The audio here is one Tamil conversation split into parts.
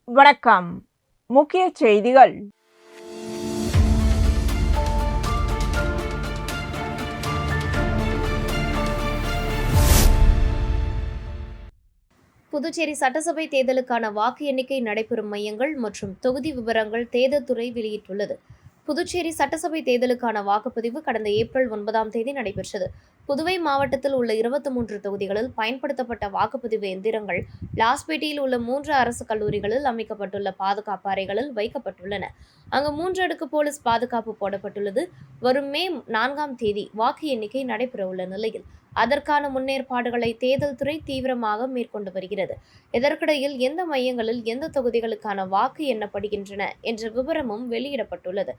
வணக்கம். முக்கிய செய்திகள். புதுச்சேரி சட்டசபை தேர்தலுக்கான வாக்கு எண்ணிக்கை நடைபெறும் மையங்கள் மற்றும் தொகுதி விவரங்கள் தேர்தல் துறை வெளியிட்டுள்ளது. புதுச்சேரி சட்டசபை தேர்தலுக்கான வாக்குப்பதிவு கடந்த ஏப்ரல் 9 நடைபெற்றது. புதுவை மாவட்டத்தில் உள்ள 23 தொகுதிகளில் பயன்படுத்தப்பட்ட வாக்குப்பதிவு எந்திரங்கள் லாஸ்பேட்டையில் உள்ள 3 அரசு கல்லூரிகளில் அமைக்கப்பட்டுள்ள பாதுகாப்பு அறைகளில் வைக்கப்பட்டுள்ளன. அங்கு 3 அடுக்கு போலீஸ் பாதுகாப்பு போடப்பட்டுள்ளது. வரும் மே 4 வாக்கு எண்ணிக்கை நடைபெறவுள்ள நிலையில் அதற்கான முன்னேற்பாடுகளை தேர்தல் துறை தீவிரமாக மேற்கொண்டு வருகிறது. இதற்கிடையில் எந்த மையங்களில் எந்த தொகுதிகளுக்கான வாக்கு எண்ணப்படுகின்றன என்ற விவரமும் வெளியிடப்பட்டுள்ளது.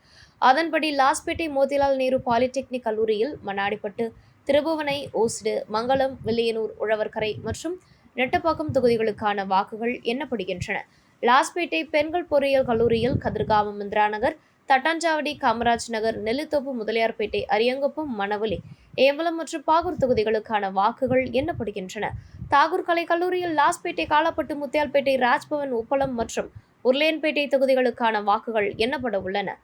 அதன்படி லாஸ்பேட்டை மோதிலால் நேரு பாலிடெக்னிக் கல்லூரியில் மண்ணாடிப்பட்டு, திருபுவனை, ஓஸ்டு, மங்களம், வில்லியனூர், உழவர்கரை மற்றும் நெட்டப்பாக்கம் தொகுதிகளுக்கான வாக்குகள் எண்ணப்படுகின்றன. லாஸ்பேட்டை பெண்கள் பொறியியல் கல்லூரியில் கதிர்காமம், இந்திரா நகர், தட்டாஞ்சாவடி, காமராஜ் நகர், நெல்லித்தோப்பு, முதலியார்பேட்டை, அரியங்குப்பம், மணவெளி, ஏம்பலம் மற்றும் பாகூர் தொகுதிகளுக்கான வாக்குகள் எண்ணப்படுகின்றன. தாகூர் கலை கல்லூரியில் லாஸ்பேட்டை, காலாப்பட்டு, முத்தியால்பேட்டை, ராஜ்பவன், உப்பளம் மற்றும் உருளையன்பேட்டை தொகுதிகளுக்கான வாக்குகள் எண்ணப்பட உள்ளன.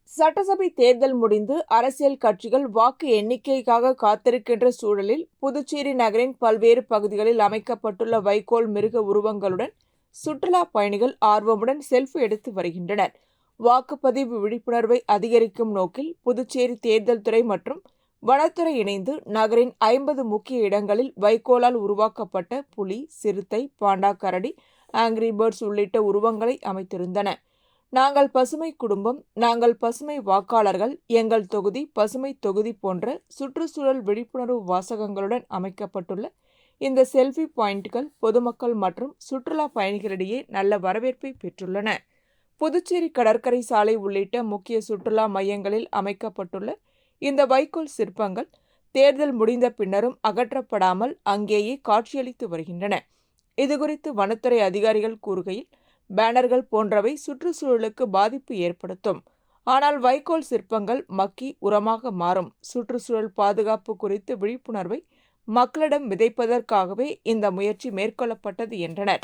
சட்டசபை தேர்தல் முடிந்து அரசியல் கட்சிகள் வாக்கு எண்ணிக்கைக்காக காத்திருக்கின்ற சூழலில் புதுச்சேரி நகரின் பல்வேறு பகுதிகளில் அமைக்கப்பட்டுள்ள வைக்கோல் மிருக உருவங்களுடன் சுற்றுலா பயணிகள் ஆர்வமுடன் செல்ஃபி எடுத்து வருகின்றனர். வாக்குப்பதிவு விழிப்புணர்வை அதிகரிக்கும் நோக்கில் புதுச்சேரி தேர்தல் துறை மற்றும் வனத்துறை இணைந்து நகரின் 50 முக்கிய இடங்களில் வைக்கோலால் உருவாக்கப்பட்ட புலி, சிறுத்தை, பாண்டா, கரடி, ஆங்கிரி பேர்ட்ஸ் உள்ளிட்ட உருவங்களை அமைத்திருந்தன. நாங்கள் பசுமை குடும்பம், நாங்கள் பசுமை வாக்காளர்கள், எங்கள் தொகுதி பசுமை தொகுதி போன்ற சுற்றுச்சூழல் விழிப்புணர்வு வாசகங்களுடன் அமைக்கப்பட்டுள்ள இந்த செல்ஃபி பாயிண்ட்கள் பொதுமக்கள் மற்றும் சுற்றுலா பயணிகளிடையே நல்ல வரவேற்பை பெற்றுள்ளன. புதுச்சேரி கடற்கரை சாலை உள்ளிட்ட முக்கிய சுற்றுலா மையங்களில் அமைக்கப்பட்டுள்ள இந்த வைக்கோல் சிற்பங்கள் தேர்தல் முடிந்த பின்னரும் அகற்றப்படாமல் அங்கேயே காட்சியளித்து வருகின்றன. இதுகுறித்து வனத்துறை அதிகாரிகள் கூறுகையில், பேனர்கள் போன்றவை சுற்றுச்சூழலுக்கு பாதிப்பு ஏற்படுத்தும். ஆனால் வைக்கோல் சிற்பங்கள் மக்கி உரமாக மாறும். சுற்றுச்சூழல் பாதுகாப்பு குறித்து விழிப்புணர்வை மக்களிடம் விதைப்பதற்காகவே இந்த முயற்சி மேற்கொள்ளப்பட்டது என்றனர்.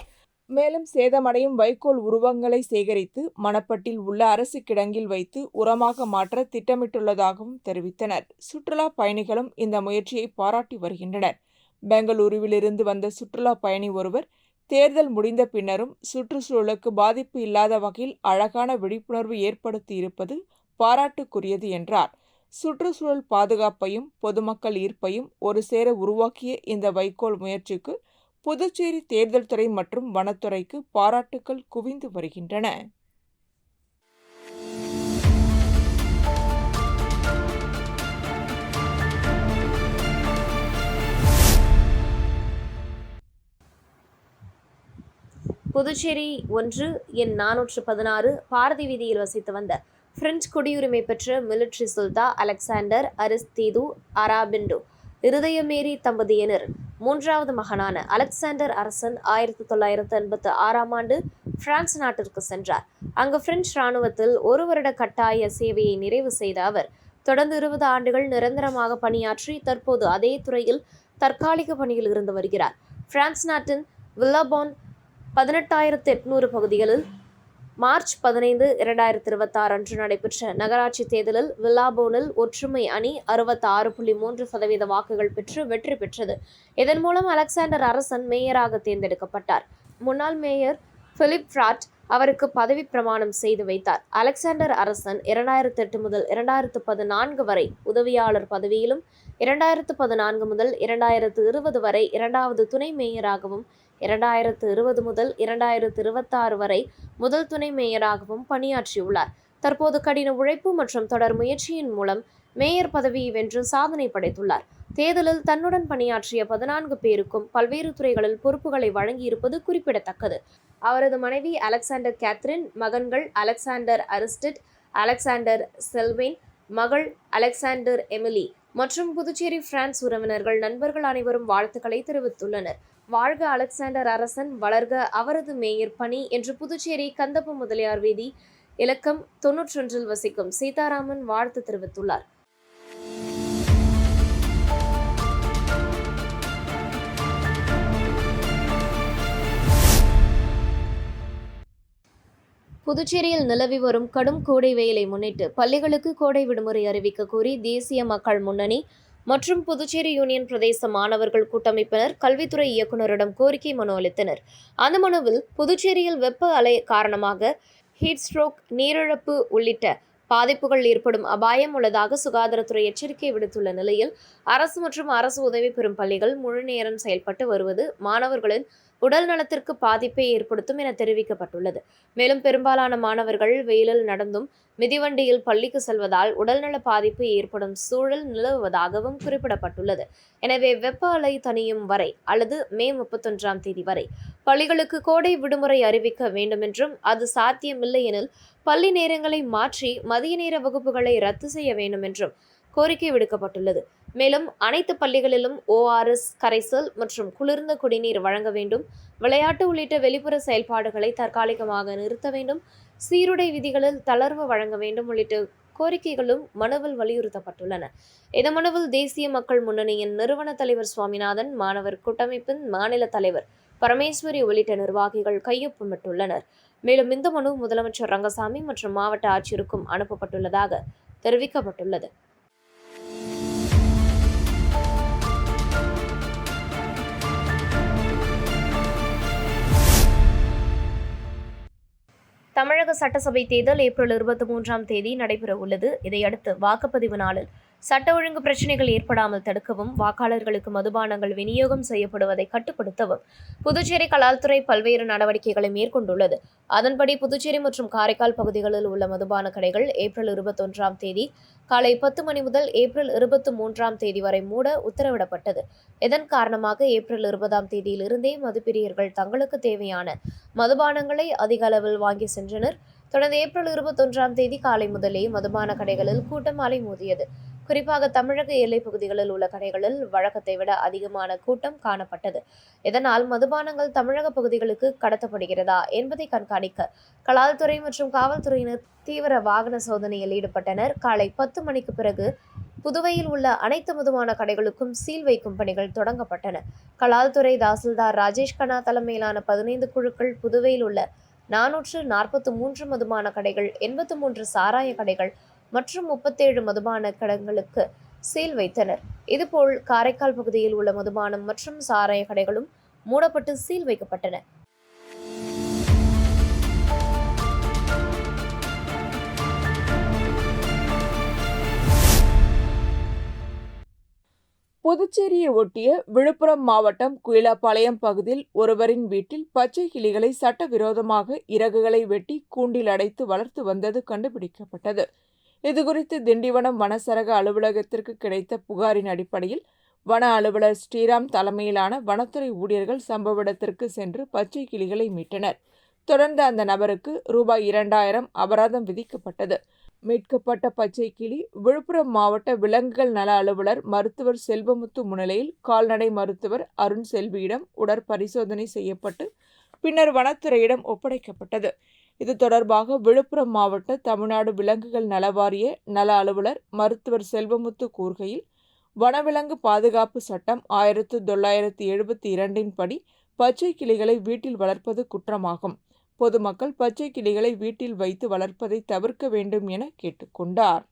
மேலும் சேதமடையும் வைக்கோல் உருவங்களை சேகரித்து மணப்பட்டில் உள்ள அரசு கிடங்கில் வைத்து உரமாக மாற்ற திட்டமிட்டுள்ளதாகவும் தெரிவித்தனர். சுற்றுலா பயணிகளும் இந்த முயற்சியை பாராட்டி வருகின்றனர். பெங்களூருவிலிருந்து வந்த சுற்றுலா பயணி ஒருவர், தேர்தல் முடிந்த பின்னரும் சுற்றுச்சூழலுக்கு பாதிப்பு இல்லாத வகையில் அழகான விழிப்புணர்வு ஏற்படுத்தி இருப்பது பாராட்டுக்குரியது என்றார். சுற்றுச்சூழல் பாதுகாப்பையும் பொதுமக்கள் ஈர்ப்பையும் ஒரு சேர உருவாக்கிய இந்த வைக்கோல் முயற்சிக்கு புதுச்சேரி தேர்தல் துறை மற்றும் வனத்துறைக்கு பாராட்டுக்கள் குவிந்து வருகின்றன. புதுச்சேரி 1 எண் 416 பாரதி வீதியில் வசித்து வந்த பிரெஞ்சு குடியுரிமை பெற்ற மிலிட்ரி சுல்தா அலெக்சாண்டர் அரிஸ்தீது அராபிண்டோ இருதயமேரி தம்பதியினர் 3வது மகனான அலெக்சாண்டர் அரசன் 1986 பிரான்ஸ் நாட்டிற்கு சென்றார். அங்கு பிரெஞ்சு இராணுவத்தில் 1 வருட கட்டாய சேவையை நிறைவு செய்த அவர் தொடர்ந்து 20 ஆண்டுகள் நிரந்தரமாக பணியாற்றி தற்போது அதே துறையில் தற்காலிக பணியில் இருந்து வருகிறார். பிரான்ஸ் நாட்டின் வில்லாபோன் 18,800 பகுதிகளில் மார்ச் 15, 2026 அன்று நடைபெற்ற நகராட்சி தேர்தலில் வில்லாபோனில் ஒற்றுமை அணி 66.3% வாக்குகள் பெற்று வெற்றி பெற்றது. இதன் மூலம் அலெக்சாண்டர் அரசன் மேயராக தேர்ந்தெடுக்கப்பட்டார். முன்னாள் மேயர் பிலிப் பிராட் அவருக்கு பதவி பிரமாணம் செய்து வைத்தார். அலெக்சாண்டர் அரசன் 2008 முதல் 2014 வரை உதவியாளர் பதவியிலும், 2014 முதல் 2020 வரை 2வது துணை மேயராகவும், 2020 முதல் 2026 வரை முதல் துணை மேயராகவும் பணியாற்றியுள்ளார். தற்போது கடின உழைப்பு மற்றும் தொடர் முயற்சியின் மூலம் மேயர் பதவியை வென்று சாதனை படைத்துள்ளார். தேர்தலில் தன்னுடன் பணியாற்றிய 14 பேருக்கும் பல்வேறு துறைகளில் பொறுப்புகளை வழங்கியிருப்பது குறிப்பிடத்தக்கது. அவரது மனைவி அலெக்சாண்டர் கேத்ரின், மகன்கள் அலெக்சாண்டர் அரிஸ்டிட், அலெக்சாண்டர் செல்வேன், மகள் அலெக்சாண்டர் எமிலி மற்றும் புதுச்சேரி பிரான்ஸ் உறவினர்கள், நண்பர்கள் அனைவரும் வாழ்த்துக்களை தெரிவித்துள்ளனர். வாழ்க அலெக்சாண்டர் அரசன், வளர்க அவரது மேயர் பணி என்று புதுச்சேரி கந்தப்ப முதலியார் வீதி இலக்கம் 91 வசிக்கும் சீதாராமன் வாழ்த்து தெரிவித்துள்ளார். புதுச்சேரியில் நிலவி வரும் கடும் கோடை வெயிலை முன்னிட்டு பள்ளிகளுக்கு கோடை விடுமுறை அறிவிக்க கோரி தேசிய மக்கள் முன்னணி மற்றும் புதுச்சேரி யூனியன் பிரதேச மாணவர்கள் கூட்டமைப்பினர் கல்வித்துறை இயக்குநரிடம் கோரிக்கை மனு அளித்தனர். அந்த மனுவில் புதுச்சேரியில் வெப்ப அலை காரணமாக ஹீட் ஸ்ட்ரோக், நீரிழப்பு உள்ளிட்ட பாதிப்புகள் ஏற்படும் அபாயம் உள்ளதாக சுகாதாரத்துறை எச்சரிக்கை விடுத்துள்ள நிலையில் அரசு மற்றும் அரசு உதவி பெறும் பள்ளிகள் முழு நேரம் செயல்பட்டு வருவது மாணவர்களின் உடல் நலத்திற்கு பாதிப்பை ஏற்படுத்தும் என தெரிவிக்கப்பட்டுள்ளது. மேலும் பெரும்பாலான மாணவர்கள் வெயிலில் நடந்தும் மிதிவண்டியில் பள்ளிக்கு செல்வதால் உடல்நல பாதிப்பு ஏற்படும் சூழல் நிலவுவதாகவும் குறிப்பிடப்பட்டுள்ளது. எனவே வெப்ப அலை தணியும் வரை அல்லது மே 31 வரை பள்ளிகளுக்கு கோடை விடுமுறை அறிவிக்க வேண்டும் என்றும், அது சாத்தியமில்லை எனில் பள்ளி நேரங்களை மாற்றி மதிய நேர வகுப்புகளை ரத்து செய்ய வேண்டும் என்றும் கோரிக்கை விடுக்கப்பட்டுள்ளது. மேலும் அனைத்து பள்ளிகளிலும் ORS கரைசல் மற்றும் குளிர்ந்த குடிநீர் வழங்க வேண்டும், விளையாட்டு உள்ளிட்ட வெளிப்புற செயல்பாடுகளை தற்காலிகமாக நிறுத்த வேண்டும், சீருடை விதிகளில் தளர்வு வழங்க வேண்டும் உள்ளிட்ட கோரிக்கைகளும் மனுவில் வலியுறுத்தப்பட்டுள்ளன. இந்த மனுவில் தேசிய மக்கள் முன்னணியின் நிறுவன தலைவர் சுவாமிநாதன், மாணவர் கூட்டமைப்பின் மாநில தலைவர் பரமேஸ்வரி உள்ளிட்ட நிர்வாகிகள் கையொப்பமிட்டுள்ளனர். மேலும் இந்த மனு முதலமைச்சர் ரங்கசாமி மற்றும் மாவட்ட ஆட்சியருக்கும் அனுப்பப்பட்டுள்ளதாக தெரிவிக்கப்பட்டுள்ளது. தமிழக சட்டசபை தேர்தல் ஏப்ரல் 23 நடைபெற உள்ளது. இதையடுத்து வாக்குப்பதிவு நாளில் சட்ட ஒழுங்கு பிரச்சினைகள் ஏற்படாமல் தடுக்கவும், வாக்காளர்களுக்கு மதுபானங்கள் விநியோகம் செய்யப்படுவதை கட்டுப்படுத்தவும் புதுச்சேரி கலால்துறை பல்வேறு நடவடிக்கைகளை மேற்கொண்டுள்ளது. அதன்படி புதுச்சேரி மற்றும் காரைக்கால் பகுதிகளில் உள்ள மதுபான கடைகள் ஏப்ரல் 21 காலை 10 மணி முதல் ஏப்ரல் 23 வரை மூட உத்தரவிடப்பட்டது. இதன் காரணமாக ஏப்ரல் 20 மதுப்பிரியர்கள் தங்களுக்கு தேவையான மதுபானங்களை அதிக அளவில் வாங்கி சென்றனர். தொடர்ந்து ஏப்ரல் 21 காலை முதலே மதுபான கடைகளில் கூட்டம் அலைமோதியது. குறிப்பாக தமிழக எல்லைப் பகுதிகளில் உள்ள கடைகளில் வழக்கத்தை விட அதிகமான கூட்டம் காணப்பட்டது. இதனால் மதுபானங்கள் தமிழக பகுதிகளுக்கு கடத்தப்படுகிறதா என்பதை கண்காணிக்க கலால்துறை மற்றும் காவல்துறையினர் தீவிர வாகன சோதனையில் ஈடுபட்டனர். காலை 10 மணிக்கு பிறகு புதுவையில் உள்ள அனைத்து மதுபான கடைகளுக்கும் சீல் வைக்கும் பணிகள் தொடங்கப்பட்டன. கலால்துறை தாசில்தார் ராஜேஷ் கண்ணா தலைமையிலான 15 குழுக்கள் புதுவையில் உள்ள 443 மதுபான கடைகள், 83 சாராய கடைகள் மற்றும் 37 மதுபான கடைகளுக்கு சீல் வைத்தனர். இதுபோல் காரைக்கால் பகுதியில் உள்ள மதுபானம் மற்றும் சாராய கடைகளும் மூடப்பட்டு சீல் வைக்கப்பட்டன. புதுச்சேரியை ஒட்டிய விழுப்புரம் மாவட்டம் குயிலாப்பாளையம் பகுதியில் ஒருவரின் வீட்டில் பச்சை கிளிகளை சட்டவிரோதமாக இறகுகளை வெட்டி கூண்டில் அடைத்து வளர்த்து வந்தது கண்டுபிடிக்கப்பட்டது. இதுகுறித்து திண்டிவனம் வனச்சரக அலுவலகத்திற்கு கிடைத்த புகாரின் அடிப்படையில் வன அலுவலர் ஸ்ரீராம் தலைமையிலான வனத்துறை ஊழியர்கள் சம்பவ இடத்திற்கு சென்று பச்சை கிளிகளை மீட்டனர். தொடர்ந்து அந்த நபருக்கு ரூபாய் 2000 அபராதம் விதிக்கப்பட்டது. மீட்கப்பட்ட பச்சை கிளி விழுப்புரம் மாவட்ட விலங்குகள் நல அலுவலர் மருத்துவர் செல்வமுத்து முன்னிலையில் கால்நடை மருத்துவர் அருண் செல்வியிடம் உடற்பரிசோதனை செய்யப்பட்டு பின்னர் வனத்துறையிடம் ஒப்படைக்கப்பட்டது. இது தொடர்பாக விழுப்புரம் மாவட்ட தமிழ்நாடு விலங்குகள் நல வாரிய நல அலுவலர் மருத்துவர் செல்வமுத்து கூறுகையில், வனவிலங்கு பாதுகாப்பு சட்டம் 1972 படி பச்சை கிளிகளை வீட்டில் வளர்ப்பது குற்றமாகும். பொதுமக்கள் பச்சை கிளிகளை வீட்டில் வைத்து வளர்ப்பதை தவிர்க்க வேண்டும் என கேட்டுக்கொண்டார்.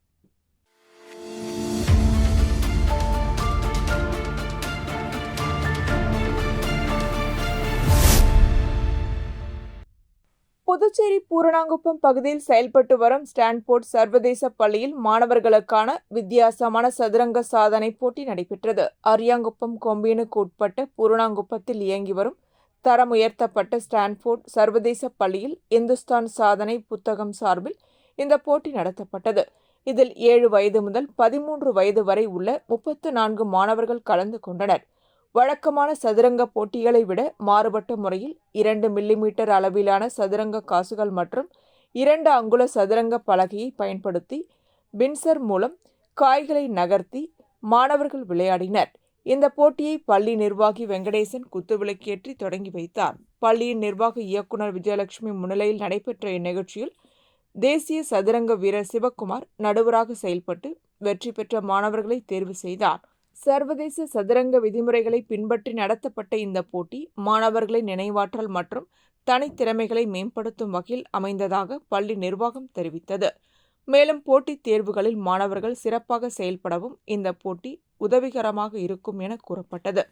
புதுச்சேரி பூரணாங்குப்பம் பகுதியில் செயல்பட்டு வரும் ஸ்டான்போர்ட் சர்வதேச பள்ளியில் மாணவர்களுக்கான வித்தியாசமான சதுரங்க சாதனை போட்டி நடைபெற்றது. அரியாங்குப்பம் கொம்பியனுக்கு உட்பட்ட பூரணாங்குப்பத்தில் இயங்கி வரும் தரம் உயர்த்தப்பட்ட ஸ்டான்போர்ட் சர்வதேச பள்ளியில் இந்துஸ்தான் சாதனை புத்தகம் சார்பில் இந்த போட்டி நடத்தப்பட்டது. இதில் 7 வயது முதல் 13 வயது வரை உள்ள 34 மாணவர்கள் கலந்து கொண்டனர். வழக்கமான சதுரங்க போட்டிகளை விட மாறுபட்ட முறையில் 2 மில்லிமீட்டர் அளவிலான சதுரங்க காசுகள் மற்றும் 2 அங்குல சதுரங்க பலகையை பயன்படுத்தி பின்சர் மூலம் காய்களை நகர்த்தி மாணவர்கள் விளையாடினர். இந்த போட்டியை பள்ளி நிர்வாகி வெங்கடேசன் குத்துவிளக்கேற்றி தொடங்கி வைத்தார். பள்ளியின் நிர்வாக இயக்குனர் விஜயலட்சுமி முன்னிலையில் நடைபெற்ற இந்நிகழ்ச்சியில் தேசிய சதுரங்க வீரர் சிவக்குமார் நடுவராக செயல்பட்டு வெற்றி பெற்ற மாணவர்களை தேர்வு செய்தார். சர்வதேச சதுரங்க விதிமுறைகளை பின்பற்றி நடத்தப்பட்ட இந்த போட்டி மாணவர்களின் நினைவாற்றல் மற்றும் தனித்திறமைகளை மேம்படுத்தும் வகையில் அமைந்ததாக பள்ளி நிர்வாகம் தெரிவித்தது. மேலும் போட்டித் தேர்வுகளில் மாணவர்கள் சிறப்பாக செயல்படவும் இந்த போட்டி உதவிகரமாக இருக்கும் என கூறப்பட்டது.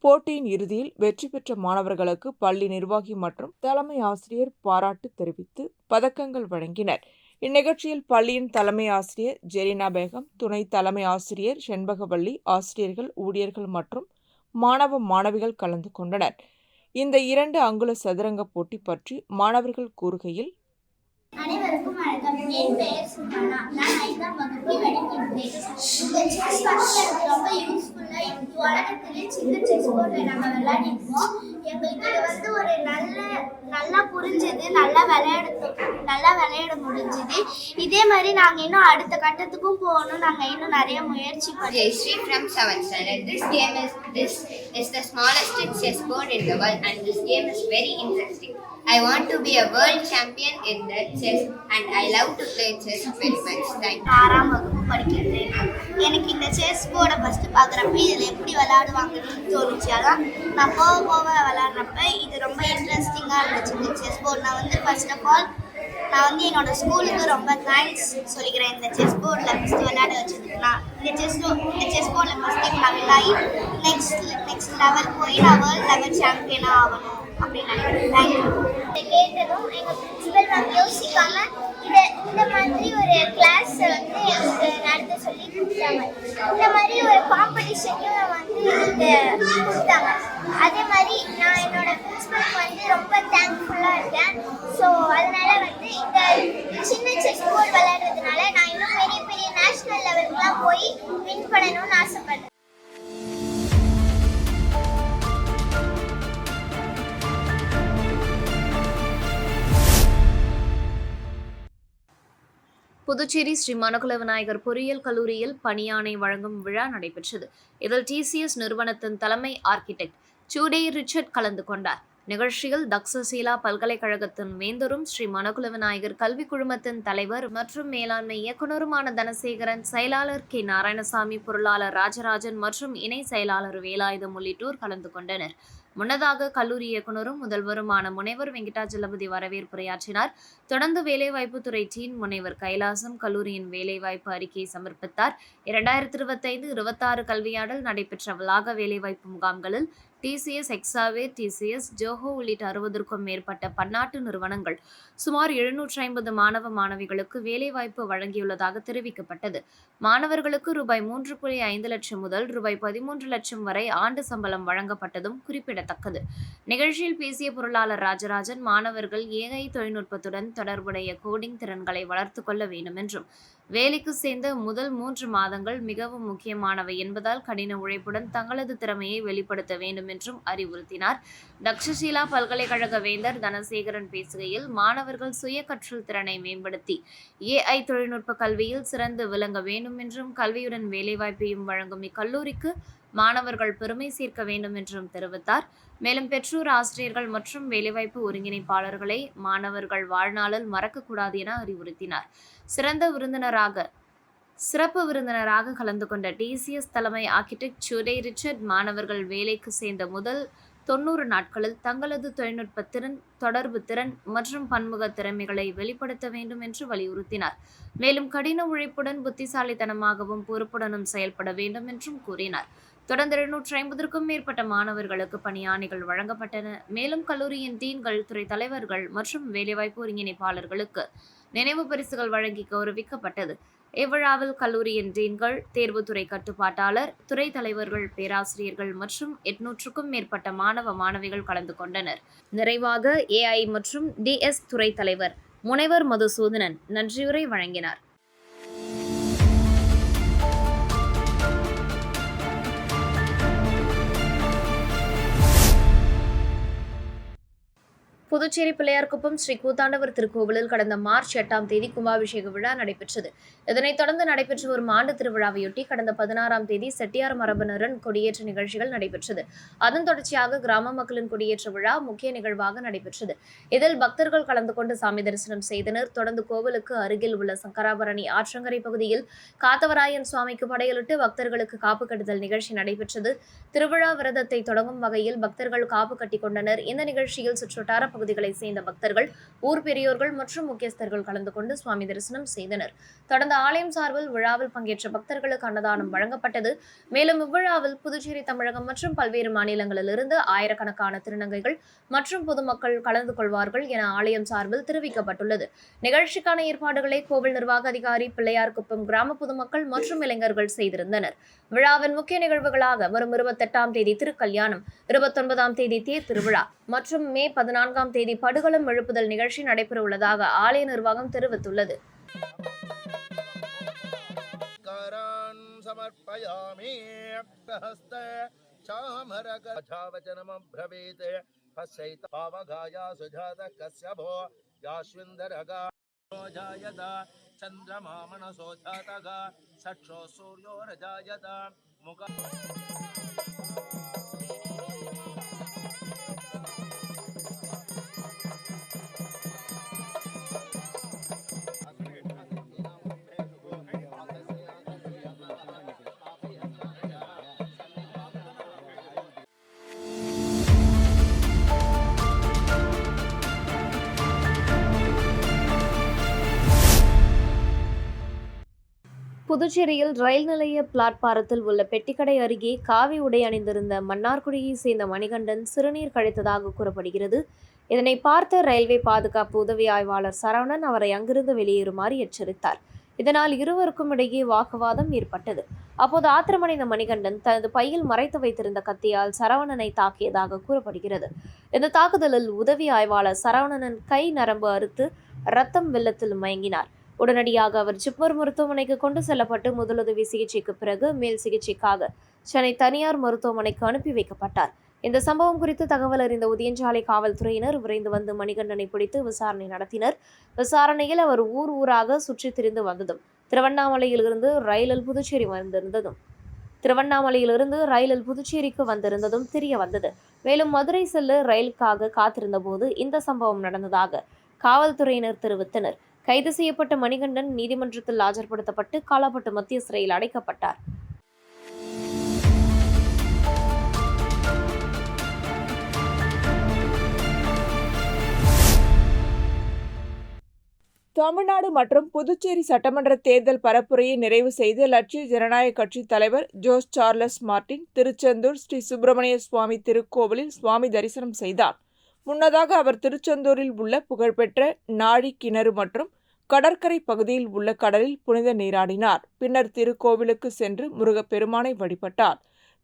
போட்டியின் இறுதியில் வெற்றி பெற்ற மாணவர்களுக்கு பள்ளி நிர்வாகி மற்றும் தலைமை ஆசிரியர் பாராட்டு தெரிவித்து பதக்கங்கள் வழங்கினர். இந்நிகழ்ச்சியில் பள்ளியின் தலைமை ஆசிரியர் ஜெரினா பேகம், துணை தலைமை ஆசிரியர் செண்பகவள்ளி, ஆசிரியர்கள், ஊழியர்கள் மற்றும் மாணவ மாணவிகள் கலந்து கொண்டனர். இந்த 2 அங்குல சதுரங்க போட்டி பற்றி மாணவர்கள் கூறுகையில், அனைவருக்கும் வணக்கம். என் பெயர் சுமனா. நான் 5ஆம் வகுப்பு படிக்கின்றேன். இந்த செஸ் வந்து எனக்கு ரொம்ப யூஸ்ஃபுல்லா இருக்கு. உலகத்திலே சின்ன செஸ் போர்டில் நம்ம விளையாடிருக்கோம். எங்களுக்கு இது வந்து ஒரு நல்லா புரிஞ்சது, நல்லா விளையாட முடிஞ்சது. இதே மாதிரி நாங்கள் இன்னும் அடுத்த கட்டத்துக்கும் போகணும். நாங்கள் இன்னும் நிறைய முயற்சி பண்ணோம். Jayashree from 7th standard. This is the smallest chess board in the world, and this game is very interesting. I want to be a world champion in the chess, and I love to play chess very much. Thank you. 6ஆம் வகுப்பு படிக்கின்றேன். எனக்கு இந்த செஸ் போர்டை ஃபஸ்ட்டு பார்க்குறப்ப இதில் எப்படி விளையாடுவாங்கன்னு தோணுச்சு. அதான் நான் போக விளையாடுறப்ப இது ரொம்ப இன்ட்ரெஸ்டிங்காக இருந்துச்சு. இந்த செஸ் போர்டு நான் வந்து ஃபர்ஸ்ட் ஆஃப் ஆல் என்னோடய ஸ்கூலுக்கு ரொம்ப தேங்க்ஸ் சொல்லிக்கிறேன். இந்த செஸ் போர்டில் ஃபஸ்ட்டு விளையாட வச்சதுக்கு இந்த செஸ் போர்டில் ஃபஸ்ட்டு நான் விளையாடி நெக்ஸ்ட் லெவல் போய் நான் வேர்ல்ட் லெவல் சாம்பியனாக ஆகணும் அப்படின்னு நினைக்கிறேன். தேங்க்யூ. இதை கேட்டதும் எங்கள் பிரின்சிபல் மேம் யோசிக்காமல் இந்த மாதிரி ஒரு கிளாஸ் வந்து எனக்கு நடத்த சொல்லி கொடுத்தாங்க. இந்த மாதிரி ஒரு காம்படிஷனையும் வந்து கொடுத்தாங்க. அதே மாதிரி நான் என்னோட பிரின்சிபலுக்கு வந்து ரொம்ப தேங்க்ஃபுல்லாக இருக்கேன். ஸோ அதனால வந்து இந்த சின்ன செஸ் போர்டு விளையாடுறதுனால நான் இன்னும் பெரிய பெரிய நேஷ்னல் லெவலுக்குலாம் போய் வின் பண்ணணும்னு ஆசைப்படுறேன். புதுச்சேரி ஸ்ரீ மணக்குள விநாயகர் பொறியியல் கல்லூரியில் பணியாணை வழங்கும் விழா நடைபெற்றது. இதில் TCS நிறுவனத்தின் தலைமை ஆர்கிடெக்ட் சூடே ரிச்சர்ட் கலந்து கொண்டார். நிகழ்ச்சியில் தக்சசீலா பல்கலைக்கழகத்தின் வேந்தரும் ஸ்ரீ மணக்குள விநாயகர் கல்வி குழுமத்தின் தலைவர் மற்றும் மேலாண்மை இயக்குநருமான தனசேகரன், செயலாளர் K. நாராயணசாமி, பொருளாளர் ராஜராஜன் மற்றும் இணை செயலாளர் வேலாயுதம் உள்ளிட்டோர் கலந்து கொண்டனர். முன்னதாக கல்லூரி இயக்குநரும் முதல்வருமான முனைவர் வெங்கடாஜலபதி வரவேற்புரையாற்றினார். தொடர்ந்து வேலைவாய்ப்புத்துறை டீன் முனைவர் கைலாசம் கல்லூரியின் வேலைவாய்ப்பு அறிக்கையை சமர்ப்பித்தார். 2025-26 கல்வியாண்டில் நடைபெற்ற வளாக வேலைவாய்ப்பு முகாம்களில் TCS, எக்ஸாவேர், TCS, ஜோஹோ உள்ளிட்ட 60க்கும் மேற்பட்ட பன்னாட்டு நிறுவனங்கள் சுமார் 750 மாணவ மாணவிகளுக்கு வேலைவாய்ப்பு வழங்கியுள்ளதாக தெரிவிக்கப்பட்டது. மாணவர்களுக்கு ரூபாய் 3.5 லட்சம் முதல் ரூபாய் 13 லட்சம் வரை ஆண்டு சம்பளம் வழங்கப்பட்டதும் குறிப்பிடத்தக்கது. நிகழ்ச்சியில் பேசிய பொருளாளர் ராஜராஜன், மாணவர்கள் AI தொழில்நுட்பத்துடன் தொடர்புடைய கோடிங் திறன்களை வளர்த்து கொள்ள வேண்டும் என்றும், வேலைக்கு சேர்ந்த முதல் 3 மாதங்கள் மிகவும் முக்கியமானவை என்பதால் கடின உழைப்புடன் தங்களது திறமையை வெளிப்படுத்த வேண்டும் என்றும் அறிவுறுத்தினார். தக்சசீலா பல்கலைக்கழக வேந்தர் தனசேகரன் பேசுகையில், மாணவர்கள் சுய கற்றல் திறனை மேம்படுத்தி AI தொழில்நுட்ப கல்வியில் சிறந்து விளங்க வேண்டும் என்றும், கல்வியுடன் வேலைவாய்ப்பையும் வழங்கும் இக்கல்லூரிக்கு மாணவர்கள் பெருமை சேர்க்க வேண்டும் என்றும் தெரிவித்தார். மேலும் பெற்றோர், ஆசிரியர்கள் மற்றும் வேலைவாய்ப்பு ஒருங்கிணைப்பாளர்களை மாணவர்கள் வாழ்நாளில் மறக்கக்கூடாது என அறிவுறுத்தினார். சிறப்பு விருந்தினராக கலந்து கொண்ட TCS தலைமை ஆர்கிடெக்ட் சூடே ரிச்சர்ட், மாணவர்கள் வேலைக்கு சேர்ந்த முதல் 90 நாட்களில் தங்களது தொழில்நுட்ப திறன், தொடர்பு திறன் மற்றும் பன்முக திறமைகளை வெளிப்படுத்த வேண்டும் என்று வலியுறுத்தினார். மேலும் கடின உழைப்புடன் புத்திசாலித்தனமாகவும் பொறுப்புடனும் செயல்பட வேண்டும் என்றும் கூறினார். தொடர்ந்து 250க்கும் மேற்பட்ட மாணவர்களுக்கு பணியாணைகள் வழங்கப்பட்டன. மேலும் கல்லூரியின் டீன்கள், துறை தலைவர்கள் மற்றும் வேலைவாய்ப்பு ஒருங்கிணைப்பாளர்களுக்கு நினைவு பரிசுகள் வழங்கி கௌரவிக்கப்பட்டது. இவ்விழாவில் கல்லூரியின் டீன்கள், தேர்வுத்துறை கட்டுப்பாட்டாளர், துறை தலைவர்கள், பேராசிரியர்கள் மற்றும் 800க்கும் மேற்பட்ட மாணவ மாணவிகள் கலந்து கொண்டனர். நிறைவாக AI மற்றும் DS துறை தலைவர் முனைவர் மதுசூதனன் நன்றியுரை வழங்கினார். புதுச்சேரி பிள்ளையார்குப்பம் ஸ்ரீ கூத்தாண்டவர் திருக்கோவிலில் கடந்த மார்ச் 8ஆம் தேதி கும்பாபிஷேக விழா நடைபெற்றது. இதனைத் தொடர்ந்து நடைபெற்று வரும் ஆண்டு திருவிழாவையொட்டி கடந்த 16ஆம் தேதி செட்டியார் மரபினரின் கொடியேற்ற நிகழ்ச்சிகள் நடைபெற்றது. அதன் தொடர்ச்சியாக கிராம மக்களின் கொடியேற்ற விழா முக்கிய நிகழ்வாக நடைபெற்றது. இதில் பக்தர்கள் கலந்து கொண்டு சாமி தரிசனம் செய்தனர். தொடர்ந்து கோவிலுக்கு அருகில் உள்ள சங்கராபரணி ஆற்றங்கரை பகுதியில் காத்தவராயன் சுவாமிக்கு படையலிட்டு பக்தர்களுக்கு காப்பு கட்டுதல் நிகழ்ச்சி நடைபெற்றது. திருவிழா விரதத்தை தொடங்கும் வகையில் பக்தர்கள் காப்பு கட்டிக் கொண்டனர். இந்த நிகழ்ச்சியில் சுற்றுவட்டார பகுதிகளைச் சேர்ந்த பக்தர்கள், ஊர் பெரியோர்கள் மற்றும் முக்கியஸ்தர்கள் கலந்து கொண்டு சுவாமி தரிசனம் செய்தனர். தொடர்ந்து ஆலயம் சார்பில் விழாவில் பங்கேற்ற பக்தர்களுக்கு அன்னதானம் வழங்கப்பட்டது. மேலும் இவ்விழாவில் புதுச்சேரி, தமிழகம் மற்றும் பல்வேறு மாநிலங்களிலிருந்து ஆயிரக்கணக்கான திருநங்கைகள் மற்றும் பொதுமக்கள் கலந்து கொள்வார்கள் என ஆலயம் சார்பில் தெரிவிக்கப்பட்டுள்ளது. நிகழ்ச்சிக்கான ஏற்பாடுகளை கோவில் நிர்வாக அதிகாரி, பிள்ளையார்குப்பம் கிராம பொதுமக்கள் மற்றும் இளைஞர்கள் செய்திருந்தனர். விழாவின் முக்கிய நிகழ்வுகளாக வரும் 28ஆம் தேதி திருக்கல்யாணம், 29ஆம் தேதி தேர் திருவிழா மற்றும் மே 14ஆம் தேதி படுகளம் எழுப்புதல் நிகழ்ச்சி நடைபெற உள்ளதாக ஆலய நிர்வாகம் தெரிவித்துள்ளது. चंद्रमा मनसो जातगा सक्षो सूर्यो रजायत मुख புதுச்சேரியில் ரயில் நிலைய பிளாட்பாரத்தில் உள்ள பெட்டிக்கடை அருகே காவி உடை அணிந்திருந்த மன்னார்குடியை சேர்ந்த மணிகண்டன் சிறுநீர் கழித்ததாக கூறப்படுகிறது. இதனை பார்த்த ரயில்வே பாதுகாப்பு உதவி ஆய்வாளர் சரவணன் அவரை அங்கிருந்து வெளியேறுமாறு எச்சரித்தார். இதனால் இருவருக்கும் இடையே வாக்குவாதம் ஏற்பட்டது. அப்போது ஆத்திரமடைந்த மணிகண்டன் தனது பையில் மறைத்து வைத்திருந்த கத்தியால் சரவணனை தாக்கியதாக கூறப்படுகிறது. இந்த தாக்குதலில் உதவி ஆய்வாளர் சரவணனின் கை நரம்பு அறுத்து ரத்தம் வெள்ளத்தில் மயங்கினார். உடனடியாக அவர் ஜிப்மர் மருத்துவமனைக்கு கொண்டு செல்லப்பட்டு முதலுதவி சிகிச்சைக்கு பிறகு மேல் சிகிச்சைக்காக சென்னை தனியார் மருத்துவமனைக்கு அனுப்பி வைக்கப்பட்டார். இந்த சம்பவம் குறித்து தகவல் அறிந்த உதயஞ்சாலை காவல்துறையினர் விரைந்து வந்து மணிகண்டனை பிடித்து விசாரணை நடத்தினர். விசாரணையில் அவர் ஊராக சுற்றித் திரிந்து வந்ததும், திருவண்ணாமலையிலிருந்து ரயிலில் புதுச்சேரிக்கு வந்திருந்ததும் தெரிய வந்தது. மேலும் மதுரை செல்ல ரயிலுக்காக காத்திருந்த போது இந்த சம்பவம் நடந்ததாக காவல்துறையினர் தெரிவித்தனர். கைது செய்யப்பட்ட மணிகண்டன் நீதிமன்றத்தில் ஆஜர்படுத்தப்பட்டு காலாப்பட்டு மத்திய சிறையில் அடைக்கப்பட்டார். தமிழ்நாடு மற்றும் புதுச்சேரி சட்டமன்ற தேர்தல் பரப்புரையை நிறைவு செய்து லட்சிய ஜனநாயக கட்சி தலைவர் ஜோஸ் சார்லஸ் மார்டின் திருச்செந்தூர் ஸ்ரீ சுப்பிரமணிய சுவாமி திருக்கோவிலில் சுவாமி தரிசனம் செய்தார். முன்னதாக அவர் திருச்செந்தூரில் உள்ள புகழ்பெற்ற நாழி கிணறு மற்றும் கடற்கரை பகுதியில் உள்ள கடலில் புனித நீராடினார். பின்னர் திருக்கோவிலுக்கு சென்று முருகப்பெருமானை வழிபட்டார்.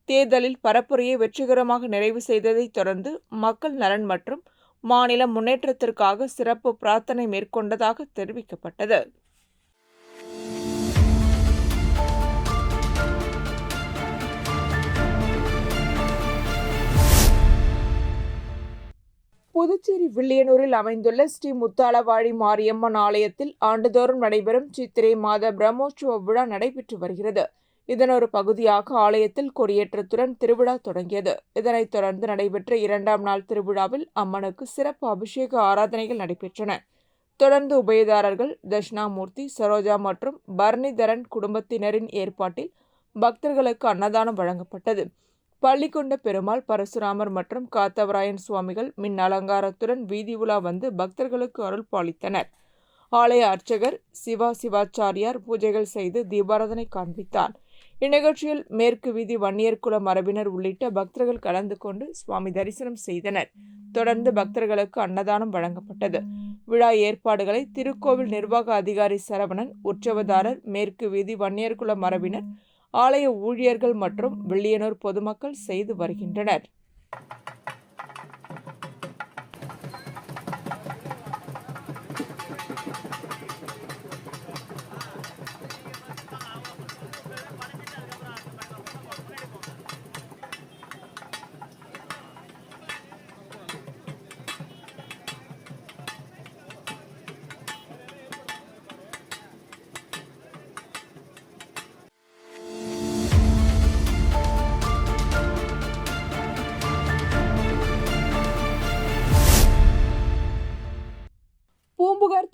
தேர்தலில் பரப்புரையை வெற்றிகரமாக நிறைவு செய்ததைத் தொடர்ந்து மக்கள் நலன் மற்றும் மாநில முன்னேற்றத்திற்காக சிறப்பு பிரார்த்தனை மேற்கொண்டதாக தெரிவிக்கப்பட்டது. புதுச்சேரி வில்லியனூரில் அமைந்துள்ள ஸ்ரீ முத்தாளவாழி மாரியம்மன் ஆலயத்தில் ஆண்டுதோறும் நடைபெறும் சித்திரை மாத பிரம்மோற்சவ விழா நடைபெற்று வருகிறது. இதன் ஒரு பகுதியாக ஆலயத்தில் கொடியேற்றத்துடன் திருவிழா தொடங்கியது. இதனைத் தொடர்ந்து நடைபெற்ற 2ஆம் நாள் திருவிழாவில் அம்மனுக்கு சிறப்பு அபிஷேக ஆராதனைகள் நடைபெற்றன. தொடர்ந்து உபயதாரர்கள் தட்சிணாமூர்த்தி, சரோஜா மற்றும் பரணிதரன் குடும்பத்தினரின் ஏற்பாட்டில் பக்தர்களுக்கு அன்னதானம் வழங்கப்பட்டது. பள்ளிக்கொண்ட பெருமாள், பரசுராமர் மற்றும் காத்தவராயன் சுவாமிகள் மின் அலங்காரத்துடன் வீதி உலா வந்து பக்தர்களுக்கு அருள் பாலித்தனர். ஆலய அர்ச்சகர் சிவாச்சாரியார் பூஜைகள் செய்து தீபாராதனை காண்பித்தார். இந்நிகழ்ச்சியில் மேற்கு வீதி வன்னியர் குல மரபினர் உள்ளிட்ட பக்தர்கள் கலந்து கொண்டு சுவாமி தரிசனம் செய்தனர். தொடர்ந்து பக்தர்களுக்கு அன்னதானம் வழங்கப்பட்டது. விழா ஏற்பாடுகளை திருக்கோவில் நிர்வாக அதிகாரி சரவணன், உற்சவதாரர், மேற்கு வீதி வன்னியர் குல மரபினர், ஆலய ஊழியர்கள் மற்றும் வில்லியனூர் பொதுமக்கள் செய்து வருகின்றனர்.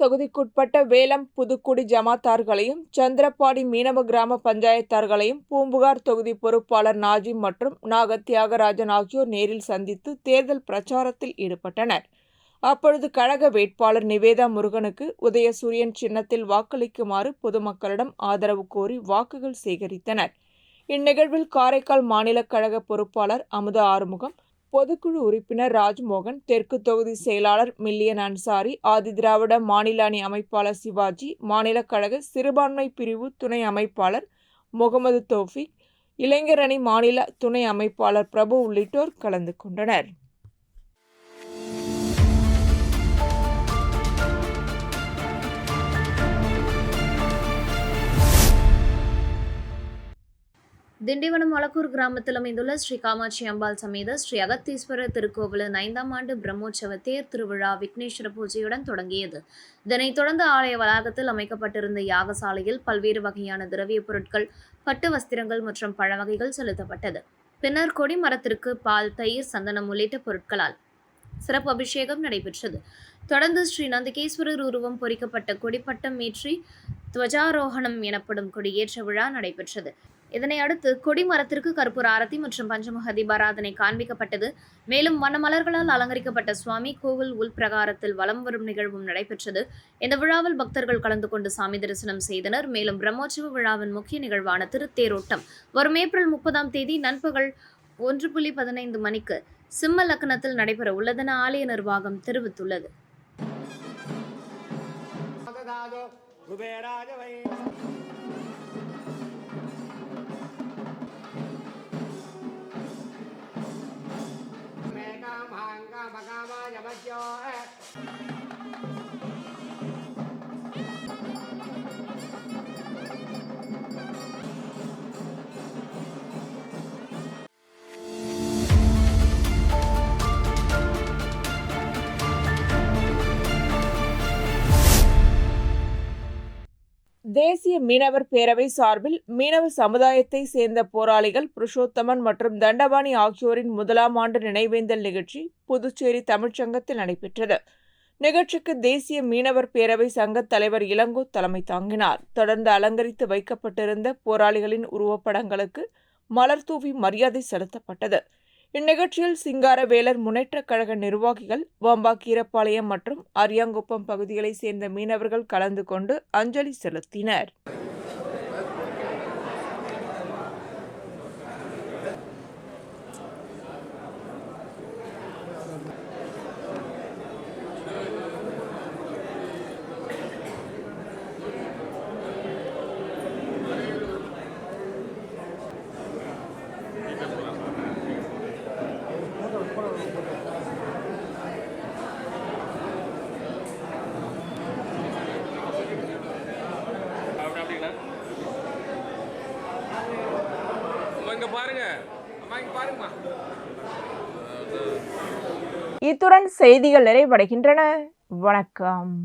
தொகுதிக்குட்பட்ட வேலம் புதுக்குடி ஜமாத்தார்களையும் சந்திரப்பாடி மீனவ கிராம பஞ்சாயத்தார்களையும் பூம்புகார் தொகுதி பொறுப்பாளர் நாஜிம் மற்றும் நாக தியாகராஜன் ஆகியோர் நேரில் சந்தித்து தேர்தல் பிரச்சாரத்தில் ஈடுபட்டனர். அப்பொழுது கழக வேட்பாளர் நிவேதா முருகனுக்கு உதயசூரியன் சின்னத்தில் வாக்களிக்குமாறு பொதுமக்களிடம் ஆதரவு கோரி வாக்குகள் சேகரித்தனர். இந்நிகழ்வில் காரைக்கால் மாநில கழக பொறுப்பாளர் அமுதா ஆறுமுகம், பொதுக்குழு உறுப்பினர் ராஜ்மோகன், தெற்கு தொகுதி செயலாளர் மில்லியன் அன்சாரி, ஆதிதிராவிட மாநில அணி அமைப்பாளர் சிவாஜி, மாநில கழக சிறுபான்மை பிரிவு துணை அமைப்பாளர் முகமது தோஃபிக், இளைஞர் அணி மாநில துணை அமைப்பாளர் பிரபு உள்ளிட்டோர் கலந்து கொண்டனர். திண்டிவனம் மலக்கூர் கிராமத்தில் அமைந்துள்ள ஸ்ரீ காமாட்சி அம்பாள் சமேத ஸ்ரீ அகத்தீஸ்வரர் திருக்கோவிலின் 5ஆம் ஆண்டு பிரம்மோற்சவ தேர் திருவிழா விக்னேஸ்வர பூஜையுடன் தொடங்கியது. இதனைத் தொடர்ந்து ஆலய வளாகத்தில் அமைக்கப்பட்டிருந்த யாகசாலையில் பல்வேறு வகையான திரவிய பொருட்கள், பட்டு வஸ்திரங்கள் மற்றும் பழ வகைகள் செலுத்தப்பட்டது. பின்னர் கொடி மரத்திற்கு பால், தயிர், சந்தனம் உள்ளிட்ட பொருட்களால் சிறப்பு அபிஷேகம் நடைபெற்றது. தொடர்ந்து ஸ்ரீ நந்திகேஸ்வரர் உருவம் பொறிக்கப்பட்ட கொடிப்பட்டம் ஏற்றி துவஜாரோகணம் எனப்படும் கொடியேற்ற விழா நடைபெற்றது. இதனை அடுத்து கொடிமரத்திற்கு கற்பூர ஆரத்தி மற்றும் பஞ்சமுக தீபாராதனை காண்பிக்கப்பட்டது. மேலும் வண்ணமலர்களால் அலங்கரிக்கப்பட்ட சுவாமி கோவில் உள்பிரகாரத்தில் வலம் வரும் நிகழ்வும் நடைபெற்றது. இந்த விழாவில் பக்தர்கள் கலந்து கொண்டு சாமி தரிசனம் செய்தனர். மேலும் பிரம்மோற்சவ விழாவின் முக்கிய நிகழ்வான திருத்தேரோட்டம் வரும் ஏப்ரல் 30ஆம் தேதி நண்பகல் 1:15 மணிக்கு சிம்ம லக்னத்தில் நடைபெற உள்ளதென ஆலய நிர்வாகம் தெரிவித்துள்ளது. தேசிய மீனவர் பேரவை சார்பில் மீனவ சமுதாயத்தை சேர்ந்த போராளிகள் புருஷோத்தமன் மற்றும் தண்டபாணி ஆகியோரின் 1ஆம் ஆண்டு நினைவேந்தல் நிகழ்ச்சி புதுச்சேரி தமிழ்ச்சங்கத்தில் நடைபெற்றது. நிகழ்ச்சிக்கு தேசிய மீனவர் பேரவை சங்க தலைவர் இளங்கோ தலைமை தாங்கினார். தொடர்ந்து அலங்கரித்து வைக்கப்பட்டிருந்த போராளிகளின் உருவப்படங்களுக்கு மலர் தூவி மரியாதை செலுத்தப்பட்டது. இந்நிகழ்ச்சியில் சிங்காரவேலர் முன்னேற்றக் கழக நிர்வாகிகள், வாம்பாக்கீரப்பாளையம் மற்றும் அரியாங்குப்பம் பகுதிகளைச் சேர்ந்த மீனவர்கள் கலந்து கொண்டு அஞ்சலி செலுத்தினர். இத்துடன் செய்திகள் நிறைவடைகின்றன. வணக்கம்.